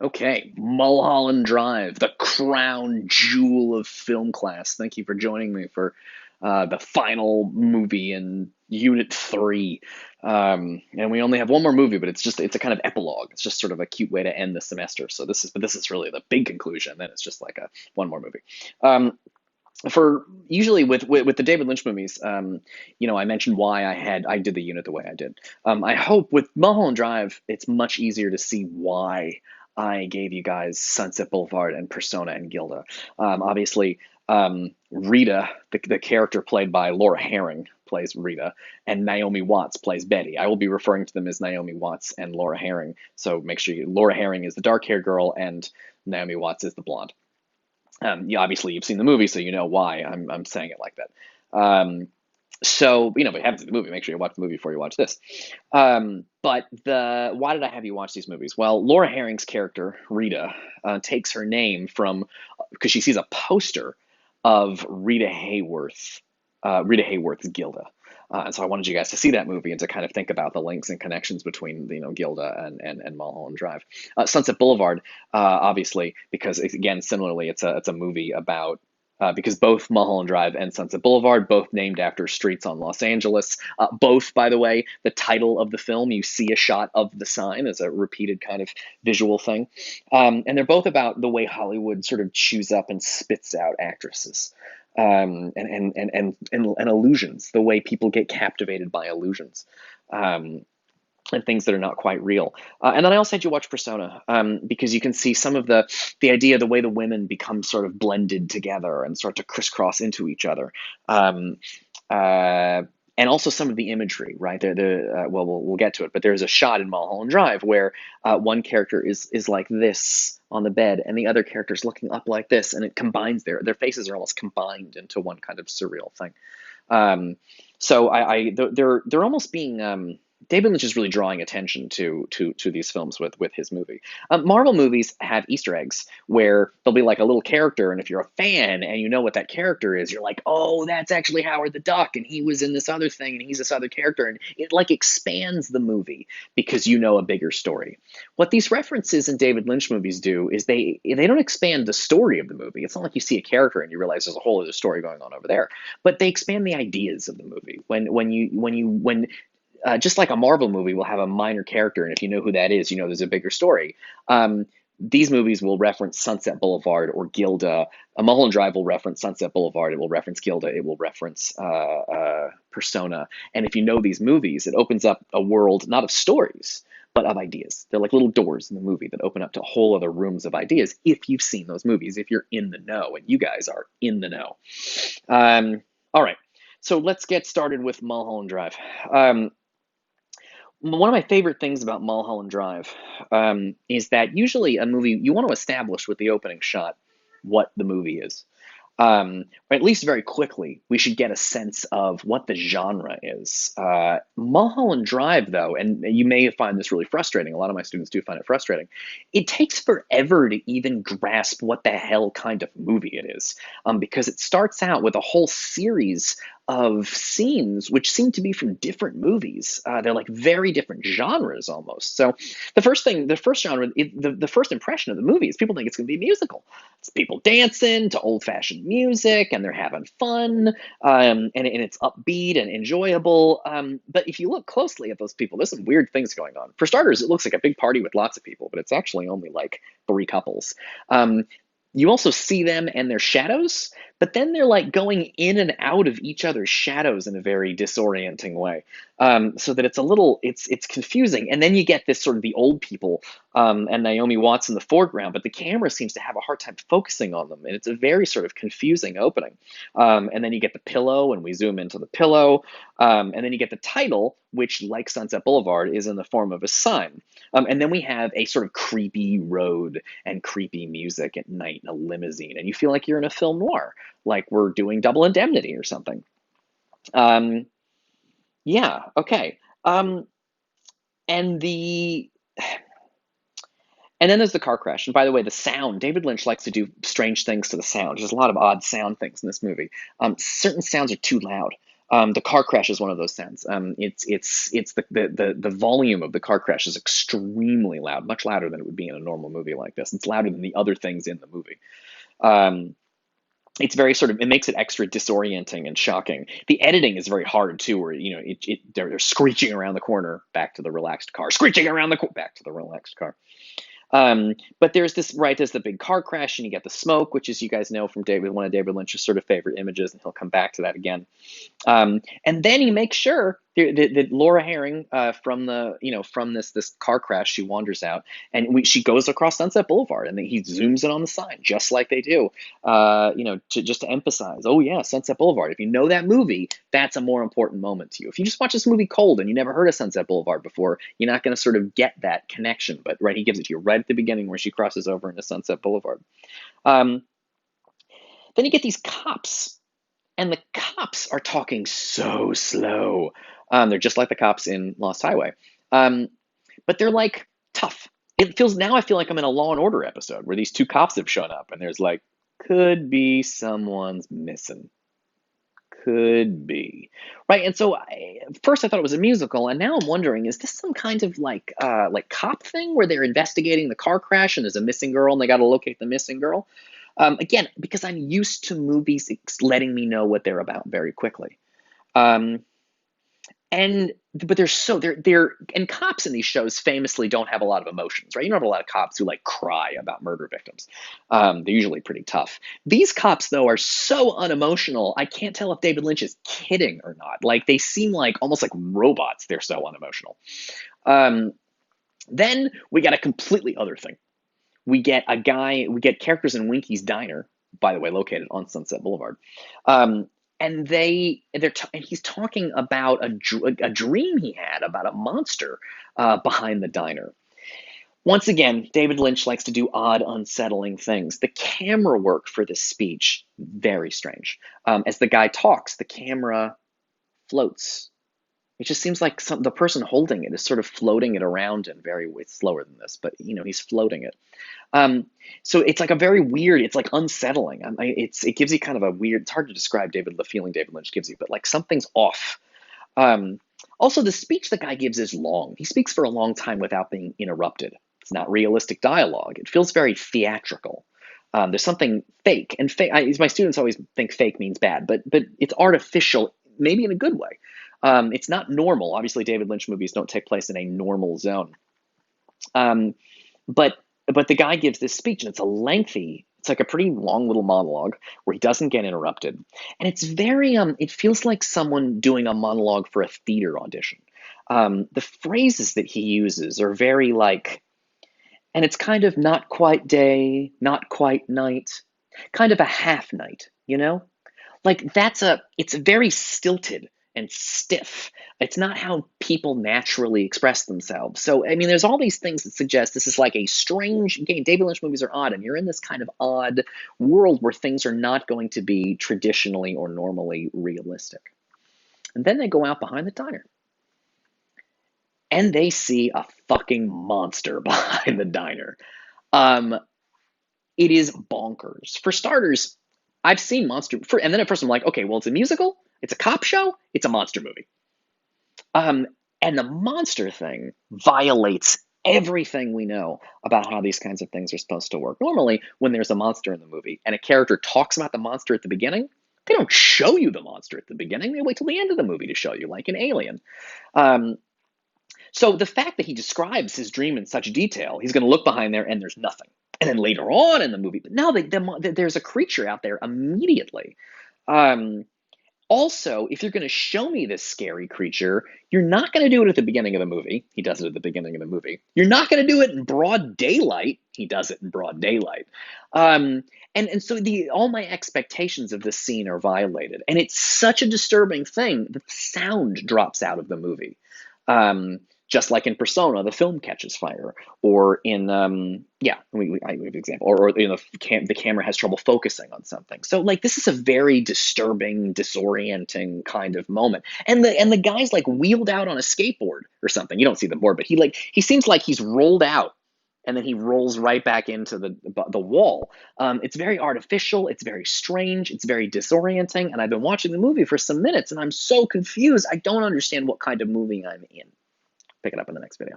Okay, Mulholland Drive, the crown jewel of film class. Thank you for joining me for the final movie in Unit 3. And we only have one more movie, but it's a kind of epilogue. It's just sort of a cute way to end the semester. But this is really the big conclusion. Then it's just like a one more movie. Um, for usually with the David Lynch movies, I mentioned why I did the unit the way I did. I hope with Mulholland Drive, it's much easier to see why I gave you guys Sunset Boulevard and Persona and Gilda. Obviously, Rita, the character played by Laura Herring, plays Rita, and Naomi Watts plays Betty. I will be referring to them as Naomi Watts and Laura Herring. So make sure Laura Herring is the dark-haired girl and Naomi Watts is the blonde. Obviously you've seen the movie, so you know why I'm saying it like that. So but if you haven't seen the movie, make sure you watch the movie before you watch this. But the why did I have you watch these movies? Well, Laura Herring's character Rita takes her name from because she sees a poster of Rita Hayworth's Gilda. And so I wanted you guys to see that movie and to kind of think about the links and connections between Gilda and Mulholland Drive. Sunset Boulevard, obviously, because again, similarly, it's a movie about because both Mulholland Drive and Sunset Boulevard, both named after streets on Los Angeles. Both, by the way, the title of the film, you see a shot of the sign as a repeated kind of visual thing. And they're both about the way Hollywood sort of chews up and spits out actresses. And illusions, the way people get captivated by illusions. And things that are not quite real. And then I also had you watch Persona because you can see some of the idea, the way the women become sort of blended together and start to crisscross into each other. Um, uh, and also some of the imagery, right? Well, we'll get to it, but there's a shot in Mulholland Drive where one character is like this on the bed, and the other character is looking up like this, and it combines their faces are almost combined into one kind of surreal thing. Um, so they're almost being David Lynch is really drawing attention to these films with his movie. Marvel movies have Easter eggs where there'll be like a little character, and if you're a fan and you know what that character is, you're like, oh, that's actually Howard the Duck, and he was in this other thing, and he's this other character, and it like expands the movie because you know a bigger story. What these references in David Lynch movies do is they don't expand the story of the movie. It's not like you see a character and you realize there's a whole other story going on over there, but they expand the ideas of the movie. When just like a Marvel movie will have a minor character, and if you know who that is, you know there's a bigger story. These movies will reference Sunset Boulevard or Gilda. A Mulholland Drive will reference Sunset Boulevard. It will reference Gilda. It will reference Persona. And if you know these movies, it opens up a world not of stories, but of ideas. They're like little doors in the movie that open up to whole other rooms of ideas if you've seen those movies, if you're in the know, and you guys are in the know. All right, so let's get started with Mulholland Drive. One of my favorite things about Mulholland Drive is that usually a movie you want to establish with the opening shot what the movie is, or at least very quickly, we should get a sense of what the genre is. Mulholland Drive, though, and you may find this really frustrating. A lot of my students do find it frustrating. It takes forever to even grasp what the hell kind of movie it is, because it starts out with a whole series of scenes which seem to be from different movies. They're like very different genres almost. So the first genre, the first impression of the movie is people think it's going to be a musical. It's people dancing to old-fashioned music, and they're having fun, and it's upbeat and enjoyable. But if you look closely at those people, there's some weird things going on. For starters, it looks like a big party with lots of people, but it's actually only like three couples. You also see them and their shadows, but then they're like going in and out of each other's shadows in a very disorienting way, so that it's confusing. And then you get this sort of the old people and Naomi Watts in the foreground, but the camera seems to have a hard time focusing on them, and it's a very sort of confusing opening. And then you get the pillow, and we zoom into the pillow, and then you get the title, which, like Sunset Boulevard, is in the form of a sign. And then we have a sort of creepy road and creepy music at night in a limousine, and you feel like you're in a film noir, like we're doing Double Indemnity or something. Um, yeah, okay. And the and then there's the car crash. And by the way, the sound, David Lynch likes to do strange things to the sound. There's a lot of odd sound things in this movie. Certain sounds are too loud. The car crash is one of those sounds. It's the volume of the car crash is extremely loud, much louder than it would be in a normal movie like this. It's louder than the other things in the movie. Um, it's very sort of, it makes it extra disorienting and shocking. The editing is very hard too, where they're screeching around the corner, back to the relaxed car, screeching around the back to the relaxed car. But there's this, right, there's the big car crash, and you get the smoke, which, is, you guys know, from David, one of David Lynch's sort of favorite images, and he'll come back to that again. And then he makes sure that Laura Herring, from the from this car crash, she wanders out, and she goes across Sunset Boulevard, and then he zooms in on the sign, just like they do, just to emphasize, oh yeah, Sunset Boulevard. If you know that movie, that's a more important moment to you. If you just watch this movie cold and you never heard of Sunset Boulevard before, you're not going to sort of get that connection. But right, he gives it to you right at the beginning where she crosses over into Sunset Boulevard. Um, then you get these cops, and the cops are talking so slow. They're just like the cops in Lost Highway, um, but they're like tough. It feels, now I feel like I'm in a Law and Order episode where these two cops have shown up, and there's like, could be someone's missing. Could be, right? And so first I thought it was a musical, and now I'm wondering, is this some kind of like cop thing where they're investigating the car crash and there's a missing girl and they got to locate the missing girl? Again, because I'm used to movies letting me know what they're about very quickly. Um, and but they're and cops in these shows famously don't have a lot of emotions, right? You don't have a lot of cops who like cry about murder victims. They're usually pretty tough. These cops, though, are so unemotional, I can't tell if David Lynch is kidding or not. Like, they seem like almost like robots. They're so unemotional. um, then we got a completely other thing. We get characters in Winky's Diner, by the way, located on Sunset Boulevard. Um, and and he's talking about a dream he had about a monster behind the diner. Once again, David Lynch likes to do odd, unsettling things. The camera work for this speech, very strange. As the guy talks, the camera floats. It just seems like the person holding it is sort of floating it around, and very, it's slower than this, but he's floating it. Um, so it's like a very weird, it's like unsettling. It gives you kind of a weird, it's hard to describe the feeling David Lynch gives you, but like something's off. Um, Also, the speech the guy gives is long. He speaks for a long time without being interrupted. It's not realistic dialogue. It feels very theatrical. There's something fake, and fake. My students always think fake means bad, but it's artificial, maybe in a good way. It's not normal. Obviously, David Lynch movies don't take place in a normal zone. Um, but but the guy gives this speech, and it's like a pretty long little monologue where he doesn't get interrupted, and it's very it feels like someone doing a monologue for a theater audition. The phrases that he uses are very like, and it's kind of not quite day, not quite night, kind of a half night, like, it's very stilted and stiff. It's not how people naturally express themselves. So, I mean, there's all these things that suggest this is like a strange game. David Lynch movies are odd, and you're in this kind of odd world where things are not going to be traditionally or normally realistic. And then they go out behind the diner, and they see a fucking monster behind the diner. Um, it is bonkers. For starters, I've seen and then at first I'm like, okay, well, it's a musical, it's a cop show, it's a monster movie. Um, and the monster thing violates everything we know about how these kinds of things are supposed to work. Normally, when there's a monster in the movie and a character talks about the monster at the beginning, they don't show you the monster at the beginning. They wait till the end of the movie to show you, like in Alien. Um, so the fact that he describes his dream in such detail, he's going to look behind there and there's nothing. And then later on in the movie, but now there's a creature out there immediately. Um, Also, if you're going to show me this scary creature, you're not going to do it at the beginning of the movie. He does it at the beginning of the movie. You're not going to do it in broad daylight. He does it in broad daylight. And so all my expectations of this scene are violated. And it's such a disturbing thing that the sound drops out of the movie. Just like in Persona, the film catches fire, or in I give an example, or the camera has trouble focusing on something. So like this is a very disturbing, disorienting kind of moment. And the guy's like wheeled out on a skateboard or something. You don't see the board, but he seems like he's rolled out and then he rolls right back into the wall. It's very artificial. It's very strange. It's very disorienting. And I've been watching the movie for some minutes, and I'm so confused. I don't understand what kind of movie I'm in. Pick it up in the next video.